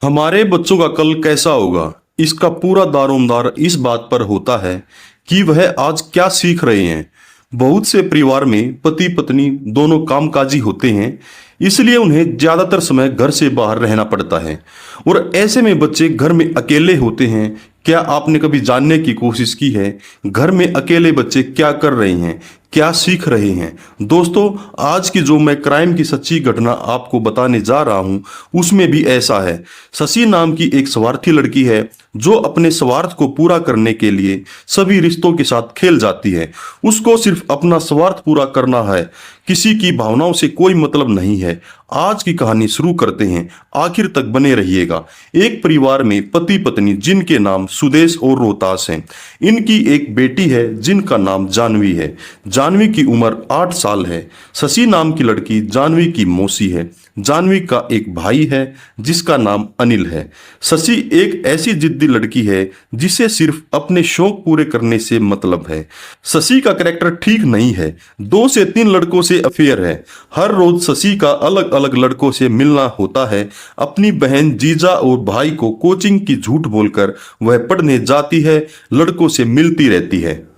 हमारे बच्चों का कल कैसा होगा, इसका पूरा दारोमदार इस बात पर होता है कि वह आज क्या सीख रहे हैं। बहुत से परिवार में पति पत्नी दोनों कामकाजी होते हैं, इसलिए उन्हें ज्यादातर समय घर से बाहर रहना पड़ता है और ऐसे में बच्चे घर में अकेले होते हैं। क्या आपने कभी जानने की कोशिश की है घर में अकेले बच्चे क्या कर रहे हैं, क्या सीख रहे हैं? दोस्तों, आज की जो मैं क्राइम की सच्ची घटना आपको बताने जा रहा हूं उसमें भी ऐसा है। शशि नाम की एक स्वार्थी लड़की है जो अपने स्वार्थ को पूरा करने के लिए सभी रिश्तों के साथ खेल जाती है। उसको सिर्फ अपना स्वार्थ पूरा करना है, किसी की भावनाओं से कोई मतलब नहीं है। आज की कहानी शुरू करते हैं, आखिर तक बने रहिएगा। एक परिवार में पति पत्नी जिनके नाम सुदेश और रोहतास हैं। इनकी एक बेटी है जिनका नाम जानवी है। जानवी की उम्र 8 साल है। शशि नाम की लड़की जानवी की मौसी है। जानवी का एक भाई है जिसका नाम अनिल है। शशि एक ऐसी जिद्दी लड़की है जिसे सिर्फ अपने शौक पूरे करने से मतलब है। शशि का कैरेक्टर ठीक नहीं है, 2 से 3 लड़कों से अफेयर है। हर रोज शशि का अलग अलग लड़कों से मिलना होता है। अपनी बहन जीजा और भाई को कोचिंग की झूठ बोलकर वह पढ़ने जाती है, लड़कों से मिलती रहती है।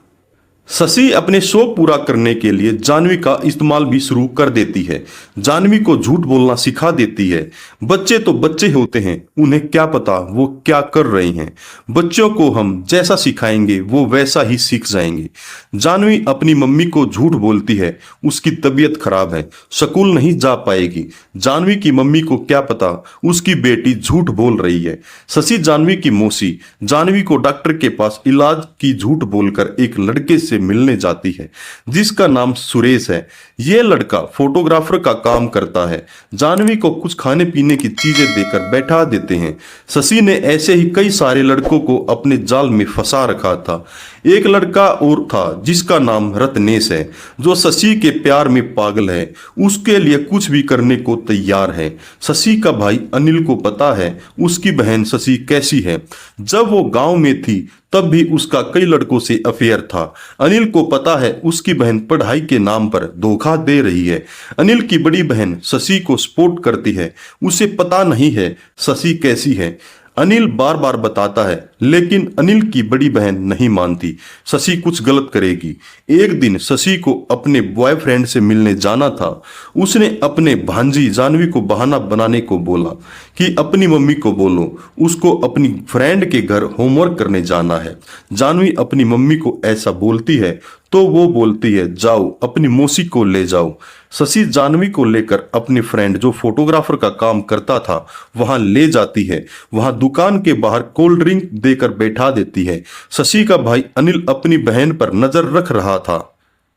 शशि अपने शौक पूरा करने के लिए जानवी का इस्तेमाल भी शुरू कर देती है। जानवी को झूठ बोलना सिखा देती है। बच्चे तो बच्चे होते हैं, उन्हें क्या पता वो क्या कर रहे हैं। बच्चों को हम जैसा सिखाएंगे वो वैसा ही सीख जाएंगे। जानवी अपनी मम्मी को झूठ बोलती है, उसकी तबीयत खराब है, स्कूल नहीं जा पाएगी। जानवी की मम्मी को क्या पता उसकी बेटी झूठ बोल रही है। शशि जानवी की मौसी जानवी को डॉक्टर के पास इलाज की झूठ बोलकर एक लड़के से मिलने जाती है जिसका नाम सुरेश है। यह लड़का फोटोग्राफर का काम करता है। जानवी को कुछ खाने पीने की चीजें देकर बैठा देते हैं। शशि ने ऐसे ही कई सारे लड़कों को अपने जाल में फंसा रखा था। एक लड़का और था जिसका नाम रत्नेश है जो शशि के प्यार में पागल है, उसके लिए कुछ भी करने को तैयार है। शशि का भाई अनिल को पता है उसकी बहन शशि कैसी है। जब वो गांव में थी तब भी उसका कई लड़कों से अफेयर था। अनिल को पता है उसकी बहन पढ़ाई के नाम पर धोखा दे रही है। अनिल की बड़ी बहन शशि को सपोर्ट करती है, उसे पता नहीं है शशि कैसी है। अनिल बार बार बताता है लेकिन अनिल की बड़ी बहन नहीं मानती, शशि कुछ गलत करेगी। एक दिन शशि को अपने बॉयफ्रेंड से मिलने जाना था। उसने अपने भांजी जानवी को बहाना बनाने को बोला कि अपनी मम्मी को बोलो उसको अपनी फ्रेंड के घर होमवर्क करने जाना है। जानवी अपनी मम्मी को ऐसा बोलती है तो वो बोलती है जाओ अपनी मौसी को ले जाओ। शशि जानवी को लेकर अपने फ्रेंड जो फोटोग्राफर का काम करता था वहां ले जाती है। वहां दुकान के बाहर कोल्ड ड्रिंक देकर बैठा देती है। शशि का भाई अनिल अपनी बहन पर नजर रख रहा था।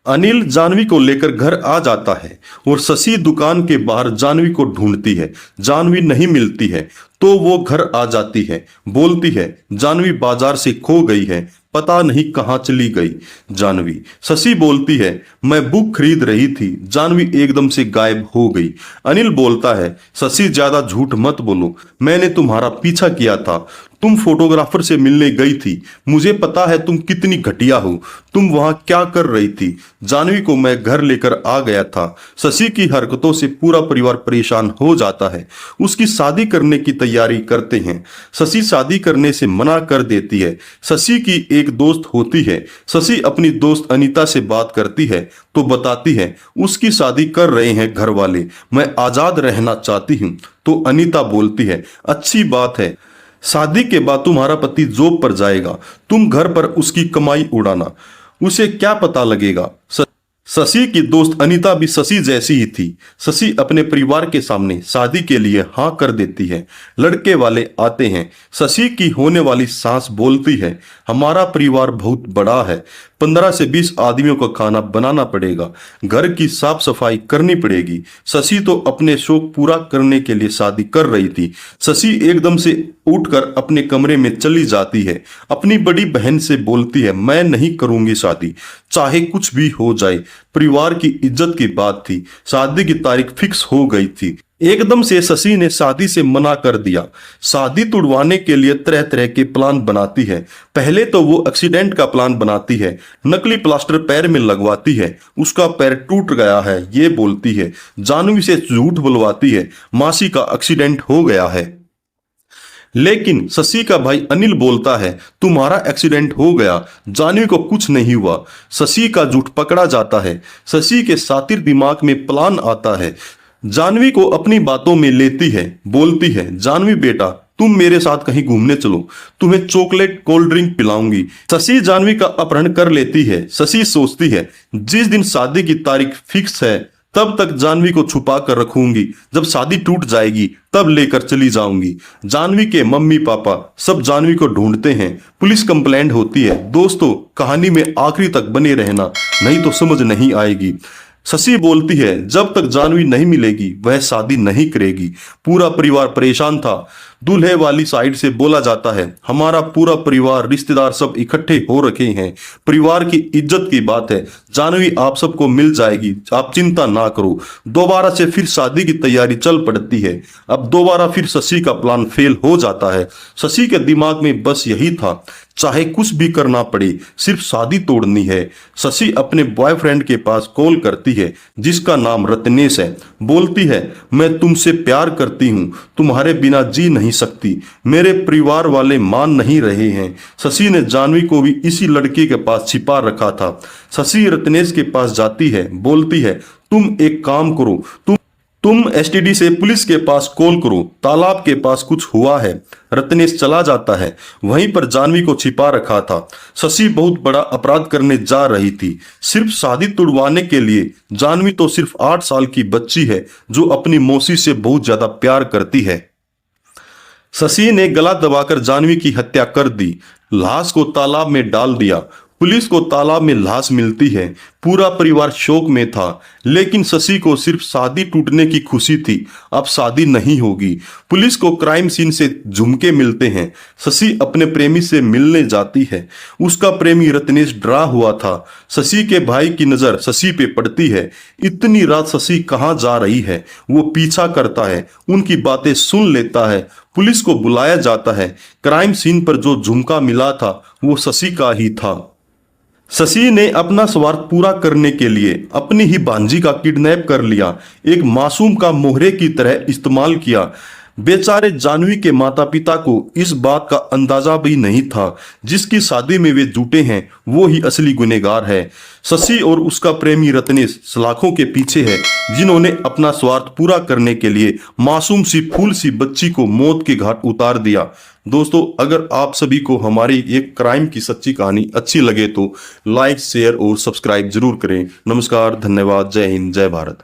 अनिल जानवी को लेकर घर आ जाता है और शशि दुकान के बाहर जानवी को ढूंढती है। जानवी नहीं मिलती है तो वो घर आ जाती है, बोलती है जानवी बाजार से खो गई है, पता नहीं कहाँ चली गई जानवी। शशि बोलती है मैं बुक खरीद रही थी, जानवी एकदम से गायब हो गई। अनिल बोलता है शशि ज्यादा झूठ मत बोलो, मैंने तुम्हारा पीछा किया था, तुम फोटोग्राफर से मिलने गई थी, मुझे पता है तुम कितनी घटिया हो, तुम वहां क्या कर रही थी। जानवी को मैं घर लेकर आ गया था। शशि की हरकतों से पूरा परिवार परेशान हो जाता है। उसकी शादी करने की तैयारी करते हैं। शशि शादी करने से मना कर देती है। शशि की एक दोस्त होती है। शशि अपनी दोस्त अनीता से बात करती है तो बताती है उसकी शादी कर रहे हैं घर वाले, मैं आजाद रहना चाहती हूँ। तो अनीता बोलती है अच्छी बात है, शादी के बाद तुम्हारा पति जॉब पर जाएगा, तुम घर पर उसकी कमाई उड़ाना, उसे क्या पता लगेगा। शशि की दोस्त अनीता भी शशि जैसी ही थी। शशि अपने परिवार के सामने शादी के लिए हाँ कर देती है। लड़के वाले आते हैं। शशि की होने वाली सास बोलती है हमारा परिवार बहुत बड़ा है, 15 से 20 आदमियों का खाना बनाना पड़ेगा, घर की साफ सफाई करनी पड़ेगी। शशि तो अपने शौक पूरा करने के लिए शादी कर रही थी। शशि एकदम से उठकर अपने कमरे में चली जाती है। अपनी बड़ी बहन से बोलती है मैं नहीं करूंगी शादी, चाहे कुछ भी हो जाए। परिवार की इज्जत की बात थी, शादी की तारीख फिक्स हो गई थी। एकदम से शशि ने शादी से मना कर दिया। शादी तुड़वाने के लिए तरह तरह के प्लान बनाती है। पहले तो वो एक्सीडेंट का प्लान बनाती है, नकली प्लास्टर पैर में लगवाती है, उसका पैर टूट गया है ये बोलती है। जानवी से झूठ बुलवाती है मासी का एक्सीडेंट हो गया है। लेकिन शशि का भाई अनिल बोलता है तुम्हारा एक्सीडेंट हो गया, जानवी को कुछ नहीं हुआ। शशि का झूठ पकड़ा जाता है। शशि के सातिर दिमाग में प्लान आता है। जानवी को अपनी बातों में लेती है, बोलती है जानवी बेटा तुम मेरे साथ कहीं घूमने चलो, तुम्हें चॉकलेट कोल्ड ड्रिंक पिलाऊंगी। शशि जानवी का अपहरण कर लेती है। शशि सोचती है जिस दिन शादी की तारीख फिक्स है तब तक जानवी को छुपा कर रखूंगी, जब शादी टूट जाएगी तब लेकर चली जाऊंगी। जानवी के मम्मी पापा सब जानवी को ढूंढते हैं। पुलिस कंप्लेंट होती है। दोस्तों कहानी में आखिरी तक बने रहना, नहीं तो समझ नहीं आएगी। शशि बोलती है जब तक जानवी नहीं मिलेगी वह शादी नहीं करेगी। पूरा परिवार परेशान था। दूल्हे वाली साइड से बोला जाता है हमारा पूरा परिवार रिश्तेदार सब इकट्ठे हो रखे हैं, परिवार की इज्जत की बात है, जानवी आप सबको मिल जाएगी, आप चिंता ना करो। दोबारा से फिर शादी की तैयारी चल पड़ती है। अब दोबारा फिर शशि का प्लान फेल हो जाता है। शशि के दिमाग में बस यही था चाहे कुछ भी करना पड़े सिर्फ शादी तोड़नी है। शशि अपने बॉयफ्रेंड के पास कॉल करती है जिसका नाम रत्नेश है। बोलती है मैं तुमसे प्यार करती हूँ, तुम्हारे बिना जी नहीं सकती, मेरे परिवार वाले मान नहीं रहे हैं। शशि ने जानवी को भी इसी लड़के के पास छिपा रखा था। शशि रत्नेश के पास जाती है, बोलती है तुम एक काम करो, तुम एसटीडी से पुलिस के पास कॉल करो, तालाब के पास कुछ हुआ है। रत्नेश चला जाता है। वहीं पर जानवी को छिपा रखा था। शशि बहुत बड़ा अपराध करने जा रही थी, सिर्फ शादी तुड़वाने के लिए। जानवी तो सिर्फ 8 साल की बच्ची है जो अपनी मौसी से बहुत ज्यादा प्यार करती है। शशि ने गला दबाकर जानवी की हत्या कर दी, लाश को तालाब में डाल दिया। पुलिस को तालाब में लाश मिलती है। पूरा परिवार शोक में था, लेकिन शशि को सिर्फ शादी टूटने की खुशी थी। अब शादी नहीं होगी। पुलिस को क्राइम सीन से झुमके मिलते हैं। शशि अपने प्रेमी से मिलने जाती है। उसका प्रेमी रत्नेश डरा हुआ था। शशि के भाई की नजर शशि पे पड़ती है। इतनी रात शशि कहाँ जा रही है? वो पीछा करता है, उनकी बातें सुन लेता है। पुलिस को बुलाया जाता है। क्राइम सीन पर जो झुमका मिला था वो शशि का ही था। शशि ने अपना स्वार्थ पूरा करने के लिए अपनी ही भांजी का किडनैप कर लिया, एक मासूम का मोहरे की तरह इस्तेमाल किया। बेचारे जानवी के माता पिता को इस बात का अंदाजा भी नहीं था जिसकी शादी में वे जुटे हैं वो ही असली गुनहगार है। शशि और उसका प्रेमी रत्नेश सलाखों के पीछे है जिन्होंने अपना स्वार्थ पूरा करने के लिए मासूम सी फूल सी बच्ची को मौत के घाट उतार दिया। दोस्तों अगर आप सभी को हमारी एक क्राइम की सच्ची कहानी अच्छी लगे तो लाइक शेयर और सब्सक्राइब जरूर करें। नमस्कार, धन्यवाद, जय हिंद, जय भारत।